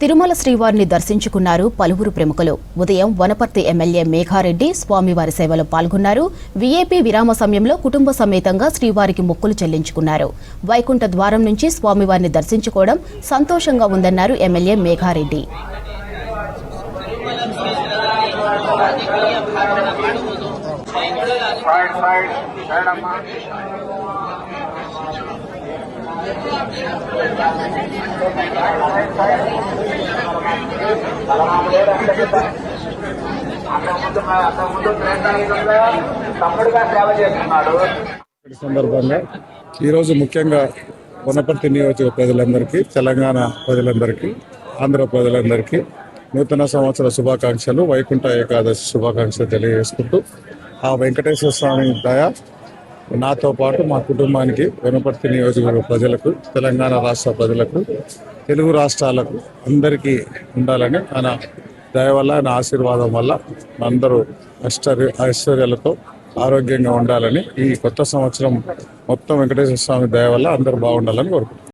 తిరుమల శ్రీవారిని దర్శించుకున్నారు పలువురు ప్రముఖులు. ఉదయం వనపర్తి ఎమ్మెల్యే మేఘారెడ్డి స్వామివారి సేవలో పాల్గొన్నారు. వీఐపీ విరామ సమయంలో కుటుంబ సమేతంగా శ్రీవారికి మొక్కులు చెల్లించుకున్నారు. వైకుంఠ ద్వారం నుంచి స్వామివారిని దర్శించుకోవడం సంతోషంగా ఉందన్నారు ఎమ్మెల్యే మేఘారెడ్డి. సందర్భంగా ఈరోజు ముఖ్యంగా వనపర్తి నియోజక ప్రజలందరికీ, తెలంగాణ ప్రజలందరికీ, ఆంధ్ర ప్రజలందరికీ నూతన సంవత్సర శుభాకాంక్షలు, వైకుంఠ ఏకాదశి శుభాకాంక్షలు తెలియజేసుకుంటూ, ఆ వెంకటేశ్వర స్వామి దయ నాతో పాటు మా కుటుంబానికి, వనపర్తి నియోజకవర్గ ప్రజలకు, తెలంగాణ రాష్ట్ర ప్రజలకు, తెలుగు రాష్ట్రాలకు అందరికీ ఉండాలని, ఆయన దయ వల్ల, ఆయన ఆశీర్వాదం వల్ల అందరూ ఐశ్వర్యాలతో ఆరోగ్యంగా ఉండాలని, ఈ కొత్త సంవత్సరం మొత్తం వెంకటేశ్వర స్వామి దయ వల్ల అందరూ బాగుండాలని కోరుకుంటున్నాను.